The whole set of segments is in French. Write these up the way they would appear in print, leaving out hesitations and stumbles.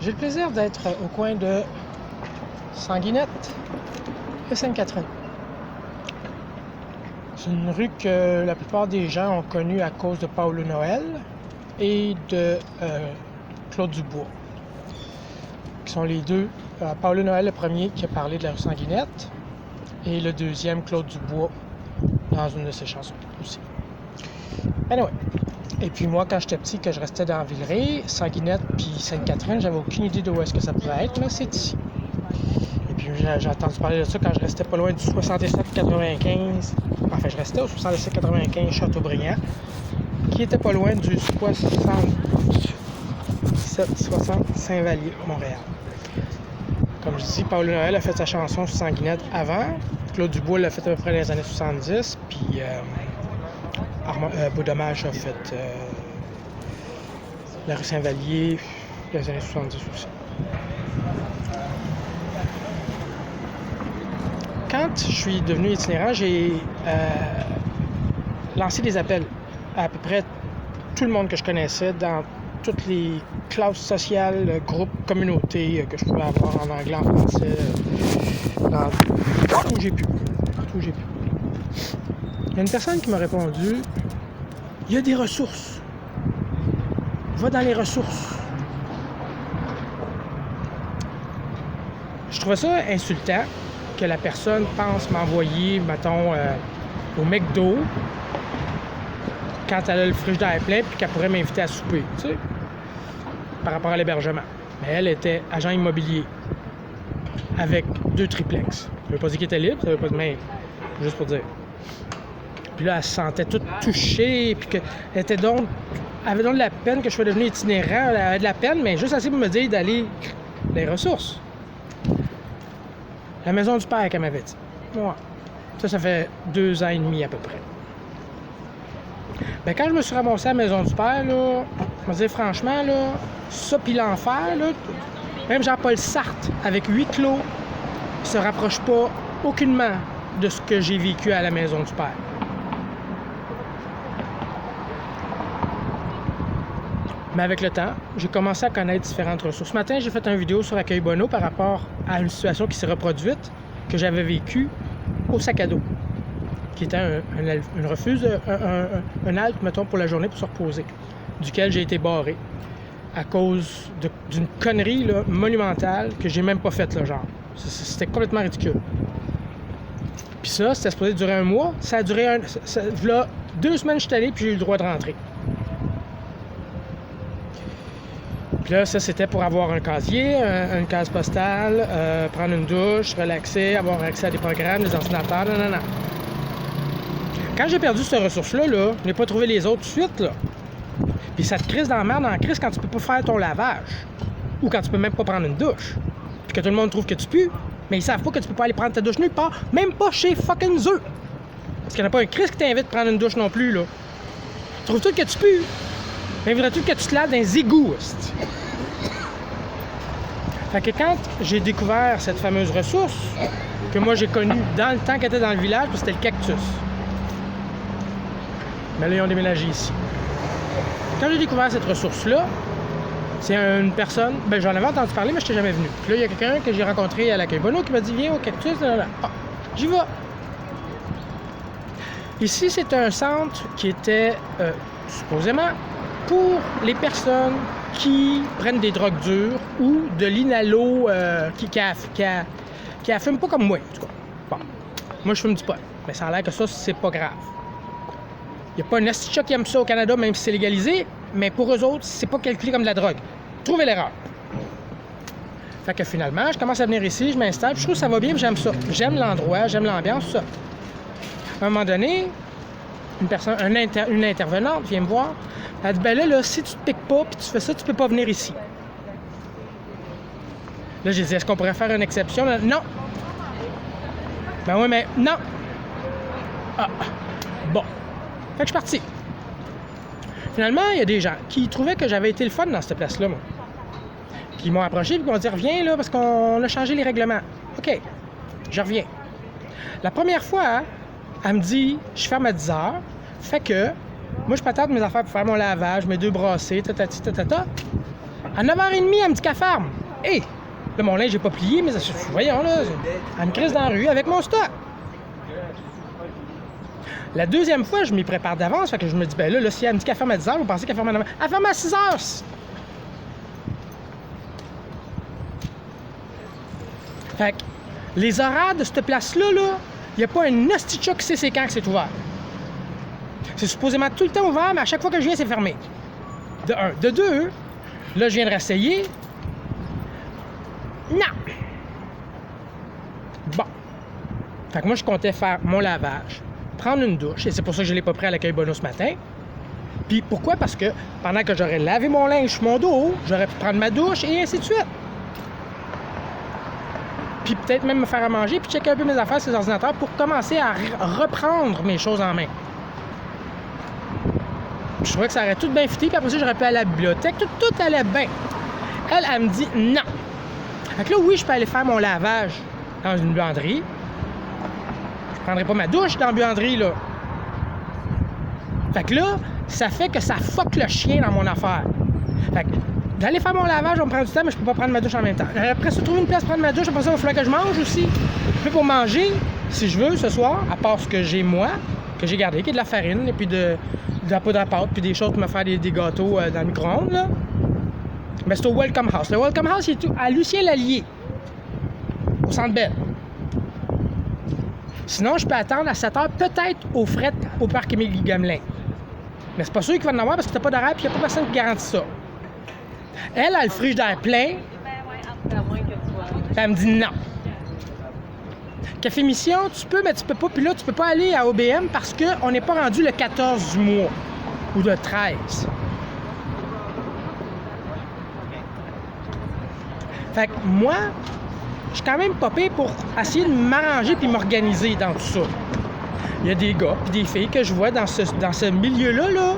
J'ai le plaisir d'être au coin de Sanguinette et Sainte-Catherine. C'est une rue que la plupart des gens ont connue à cause de Paulo Noël et de Claude Dubois, qui sont les deux. Paulo Noël, le premier, qui a parlé de la rue Sanguinette, et le deuxième, Claude Dubois, dans une de ses chansons aussi. Anyway. Et puis moi, quand j'étais petit, que je restais dans Villeray, Sanguinette puis Sainte-Catherine, j'avais aucune idée de où est-ce que ça pouvait être, mais c'est ici. Et puis j'ai entendu parler de ça quand je restais pas loin du 67-95. Enfin, je restais au 67-95 Châteaubriand, qui était pas loin du 67-60 Saint-Vallier, Montréal. Comme je dis, Paulo Noël a fait sa chanson sur Sanguinette avant. Claude Dubois l'a fait à peu près dans les années 70. Puis Beau Dommage a fait la rue Saint-Vallier dans les années 70 aussi. Quand je suis devenu itinérant, j'ai lancé des appels à peu près tout le monde que je connaissais dans toutes les classes sociales, groupes, communautés que je pouvais avoir en anglais, en français, partout où j'ai pu. Il y a une personne qui m'a répondu: il y a des ressources. Va dans les ressources. Je trouvais ça insultant que la personne pense m'envoyer, mettons, au McDo quand elle a le frigidaire plein puis qu'elle pourrait m'inviter à souper, tu sais, par rapport à l'hébergement. Mais elle était agent immobilier avec 2 triplex. Ça veut pas dire qu'elle était libre, ça veut pas dire, mais juste pour dire. Puis là, elle se sentait toute touchée, puis qu'elle avait donc de la peine que je sois devenu itinérant. Elle avait de la peine, mais juste assez pour me dire d'aller dans les ressources. La maison du père qu'elle m'avait dit. Ouais. Ça fait 2 ans et demi à peu près. Ben, quand je me suis ramassé à la maison du père, là, je me disais franchement, là, ça pis l'enfer, là, même Jean-Paul Sartre, avec 8 clos, se rapproche pas aucunement de ce que j'ai vécu à la maison du père. Mais avec le temps, j'ai commencé à connaître différentes ressources. Ce matin, j'ai fait une vidéo sur Accueil Bonneau par rapport à une situation qui s'est reproduite, que j'avais vécue au sac à dos, qui était une refuse, un halte, mettons, pour la journée pour se reposer, duquel j'ai été barré à cause d'une connerie là, monumentale que j'ai même pas faite, là, genre. C'était complètement ridicule. Puis ça, c'était supposé durer 1 mois. Ça a duré là, 2 semaines, je suis allé, puis j'ai eu le droit de rentrer. Puis là, ça, c'était pour avoir un casier, une case postale, prendre une douche, relaxer, avoir accès à des programmes, des ordinateurs, non. Quand j'ai perdu cette ressource-là, je n'ai pas trouvé les autres tout de suite, là. Puis ça te crisse dans la merde en crise quand tu peux pas faire ton lavage. Ou quand tu peux même pas prendre une douche. Puis que tout le monde trouve que tu pues, mais ils savent pas que tu peux pas aller prendre ta douche nulle part, même pas chez fucking eux. Parce qu'il n'y en a pas un Chris qui t'invite à prendre une douche non plus, là. Trouves-tu que tu pues? Mais voudrais-tu que tu te laves dans les égouts, c'ti? Fait que quand j'ai découvert cette fameuse ressource, que moi j'ai connue dans le temps qu'elle était dans le village, c'était le cactus. Mais là, ils ont déménagé ici. Quand j'ai découvert cette ressource-là, c'est une personne, ben j'en avais entendu parler, mais je n'étais jamais venu. Puis là, il y a quelqu'un que j'ai rencontré à l'Accueil Bonneau qui m'a dit: viens au cactus, là. Ah, j'y vais. Ici, c'est un centre qui était supposément pour les personnes qui prennent des drogues dures ou de l'inhalo qui fument pas comme moi, en tout cas. Bon, moi, je fume du pot, mais ça a l'air que ça, c'est pas grave. Il n'y a pas un asti qui aime ça au Canada, même si c'est légalisé, mais pour eux autres, c'est pas calculé comme de la drogue. Trouvez l'erreur. Fait que finalement, je commence à venir ici, je m'installe, puis je trouve que ça va bien, puis j'aime ça. J'aime l'endroit, j'aime l'ambiance, ça. À un moment donné, une intervenante vient me voir, elle dit: ben là, si tu te piques pas, puis tu fais ça, tu peux pas venir ici. Là, j'ai dit: est-ce qu'on pourrait faire une exception? Là, non. Ben oui, mais non. Ah, bon. Fait que je suis parti. Finalement, il y a des gens qui trouvaient que j'avais été le fun dans cette place-là, moi. Puis ils m'ont approché et ils m'ont dit: reviens là, parce qu'on a changé les règlements. OK, je reviens. La première fois, elle me dit: je ferme à 10 heures. Fait que moi, je patente mes affaires pour faire mon lavage, mes 2 brassées, tatati, tatata. À 9h30, elle me dit qu'elle ferme. Hé! Là, mon linge, j'ai pas plié, mais voyons, là, elle me crise dans la rue avec mon stock. La deuxième fois, je m'y prépare d'avance, fait que je me dis, ben là, si elle me dit qu'elle ferme à 10h, vous pensez qu'elle ferme à 9h? Elle ferme à 6h! Fait que les horaires de cette place-là, il n'y a pas un hostie de chat qui sait c'est quand que c'est ouvert. C'est supposément tout le temps ouvert, mais à chaque fois que je viens, c'est fermé. De un. De deux, là, je viens de réessayer. Non! Bon. Fait que moi, je comptais faire mon lavage, prendre une douche, et c'est pour ça que je ne l'ai pas pris à l'accueil Bono ce matin. Puis pourquoi? Parce que pendant que j'aurais lavé mon linge sur mon dos, j'aurais pu prendre ma douche et ainsi de suite. Puis peut-être même me faire à manger, puis checker un peu mes affaires sur les ordinateurs pour commencer à reprendre mes choses en main. Je trouvais que ça aurait tout bien fité, puis après ça, j'aurais pu aller à la bibliothèque, tout allait bien. Elle me dit non. Fait que là, oui, je peux aller faire mon lavage dans une buanderie. Je prendrai pas ma douche dans la buanderie, là. Fait que là, ça fait que ça fuck le chien dans mon affaire. Fait que d'aller faire mon lavage, on me prend du temps, mais je peux pas prendre ma douche en même temps. Après ça, trouver une place pour prendre ma douche, après ça, il va falloir que je mange aussi. Puis pour manger, si je veux, ce soir, à part ce que j'ai moi, que j'ai gardé, qui est de la farine, et puis de la poudre à pâte, puis des choses pour me faire des gâteaux dans le micro-ondes, là. Mais c'est au Welcome House. Le Welcome House, il est à Lucien-Lallier, au Centre Bell. Sinon, je peux attendre à 7h, peut-être au fret au parc Émilie-Gamelin. Mais c'est pas sûr qu'il va en avoir parce que t'as pas d'horaire et il n'y a pas personne qui garantit ça. Elle a le frigidaire plein. Elle me dit non. Café Mission, tu peux, mais tu peux pas. Puis là, tu peux pas aller à OBM parce qu'on n'est pas rendu le 14 du mois ou le 13. Fait que moi, je suis quand même pas pire pour essayer de m'arranger puis m'organiser dans tout ça. Il y a des gars puis des filles que je vois dans ce milieu-là, là,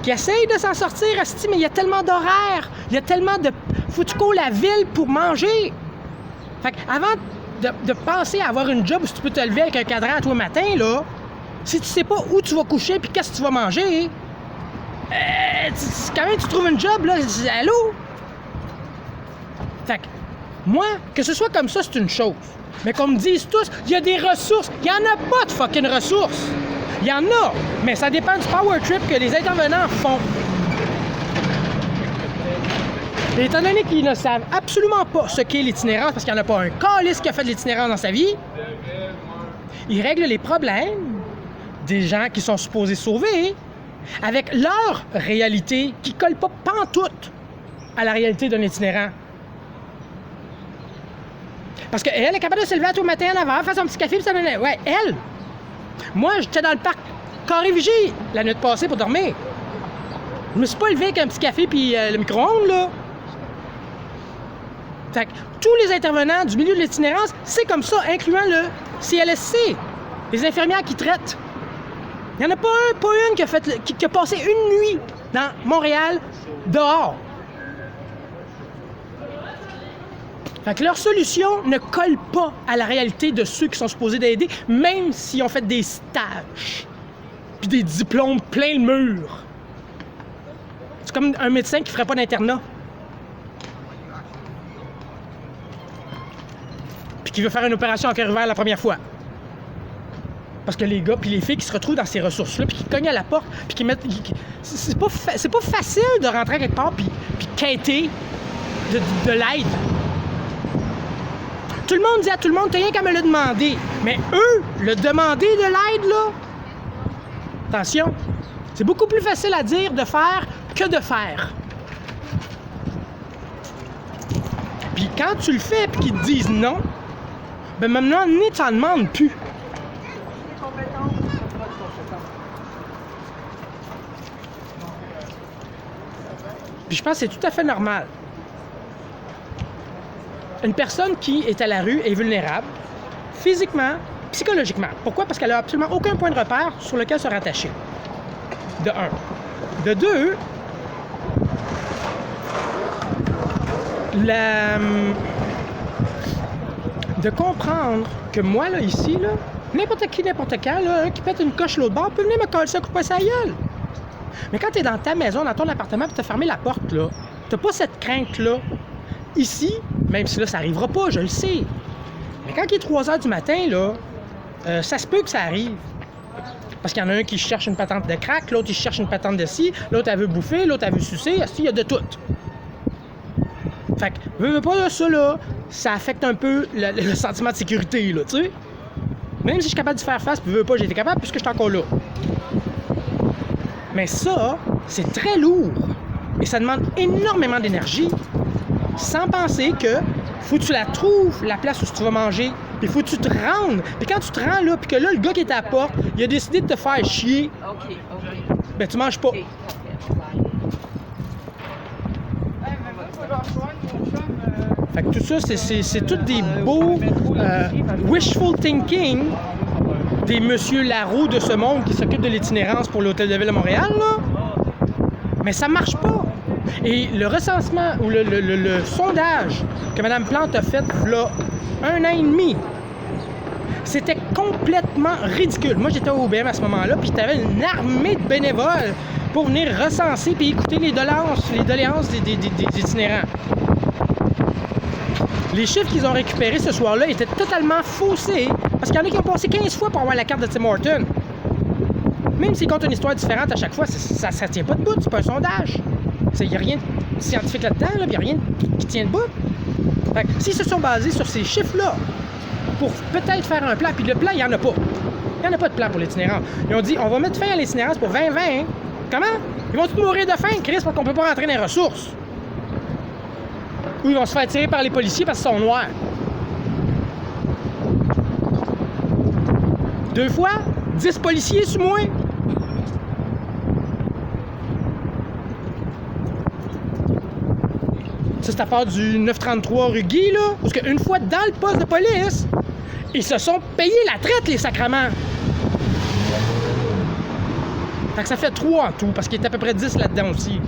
qui essayent de s'en sortir, asti, mais il y a tellement d'horaires, il y a tellement de... Faut que tu cours la ville pour manger. Fait qu'avant de penser à avoir une job où tu peux te lever avec un cadran à toi matin, là, si tu sais pas où tu vas coucher puis qu'est-ce que tu vas manger, quand même tu trouves une job, là, allô? Fait que moi, que ce soit comme ça, c'est une chose. Mais qu'on me dise tous, il y a des ressources. Il n'y en a pas de fucking ressources. Il y en a, mais ça dépend du power trip que les intervenants font. Et étant donné qu'ils ne savent absolument pas ce qu'est l'itinérance, parce qu'il n'y en a pas un calice qui a fait de l'itinérance dans sa vie, ils règlent les problèmes des gens qui sont supposés sauver avec leur réalité qui ne colle pas pantoute à la réalité d'un itinérant. Parce qu'elle est capable de se lever à tout matin en avant, faire son petit café, puis ça donnait... Ouais, elle! Moi, j'étais dans le parc Carré-Vigie la nuit passée pour dormir. Je me suis pas levé avec un petit café puis le micro-ondes, là. Fait que tous les intervenants du milieu de l'itinérance, c'est comme ça, incluant le CLSC, les infirmières qui traitent. Il n'y en a pas une qui a passé une nuit dans Montréal dehors. Fait que leur solution ne colle pas à la réalité de ceux qui sont supposés d'aider, même s'ils ont fait des stages puis des diplômes plein le mur. C'est comme un médecin qui ferait pas d'internat puis qui veut faire une opération en cœur ouvert la première fois. Parce que les gars puis les filles qui se retrouvent dans ces ressources-là puis qui cognent à la porte puis qui mettent... C'est pas facile de rentrer quelque part puis quêter de l'aide. Tout le monde dit à tout le monde, t'as rien qu'à me le demander. Mais eux, le demander de l'aide, là, attention, c'est beaucoup plus facile à dire de faire que de faire. Puis quand tu le fais et qu'ils te disent non, ben maintenant, ni t'en demandes plus. Puis je pense que c'est tout à fait normal. Une personne qui est à la rue est vulnérable, physiquement, psychologiquement. Pourquoi? Parce qu'elle n'a absolument aucun point de repère sur lequel se rattacher. De un. De deux, de comprendre que moi, là, ici, là, n'importe qui, n'importe quand, là, un qui pète une coche l'autre bord, peut venir me coller ça, couper sa gueule. Mais quand tu es dans ta maison, dans ton appartement, puis tu as fermé la porte, là, t'as pas cette crainte-là. Ici, même si là, ça arrivera pas, je le sais. Mais quand il est 3 heures du matin, là, ça se peut que ça arrive. Parce qu'il y en a un qui cherche une patente de crack, l'autre, il cherche une patente de ci, l'autre, elle veut bouffer, l'autre, elle veut sucer. Il y a de tout. Fait que, veux pas de ça, là, ça affecte un peu le sentiment de sécurité, là, tu sais. Même si je suis capable de faire face, puis veux pas, j'ai été capable, puisque je suis encore là. Mais ça, c'est très lourd. Et ça demande énormément d'énergie. Sans penser que faut que tu la trouves, la place où tu vas manger. Puis faut que tu te rendes. Puis quand tu te rends là, puis que là, le gars qui est à la porte, il a décidé de te faire chier. OK. Ben, tu manges pas. Fait que tout ça, c'est tout des beaux wishful thinking des Monsieur Laroux de ce monde qui s'occupent de l'itinérance pour l'Hôtel de Ville de Montréal, là. Mais ça marche pas. Et le recensement ou le sondage que Mme Plante a fait là 1 an et demi, c'était complètement ridicule. Moi, j'étais au OBM à ce moment-là, puis tu avais une armée de bénévoles pour venir recenser puis écouter les doléances des itinérants. Les chiffres qu'ils ont récupérés ce soir-là étaient totalement faussés, parce qu'il y en a qui ont passé 15 fois pour avoir la carte de Tim Hortons. Même s'ils comptent une histoire différente à chaque fois, ça tient pas debout, c'est pas un sondage. Il n'y a rien de scientifique là-dedans, il n'y a rien qui tient debout. Fait que s'ils se sont basés sur ces chiffres-là pour peut-être faire un plan, puis le plan, il n'y en a pas. Il n'y en a pas de plan pour l'itinérance. Ils ont dit, on va mettre fin à l'itinérance pour 2020. Hein? Comment? Ils vont tous mourir de faim, Chris, parce qu'on peut pas rentrer dans les ressources. Ou ils vont se faire tirer par les policiers parce qu'ils sont noirs. 2 fois, 10 policiers sur moi. Ça, c'est à part du 933 rue Guy, là. Parce qu'une fois dans le poste de police, ils se sont payés la traite, les sacrements. Fait que ça fait 3 en tout, parce qu'il y a à peu près 10 là-dedans aussi.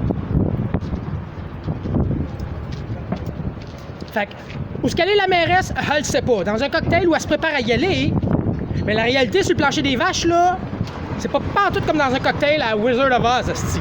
Fait que, où est-ce qu'elle est la mairesse? Elle le sait pas. Dans un cocktail où elle se prépare à y aller. Mais la réalité, sur le plancher des vaches, là, c'est pas tout comme dans un cocktail à Wizard of Oz, asti.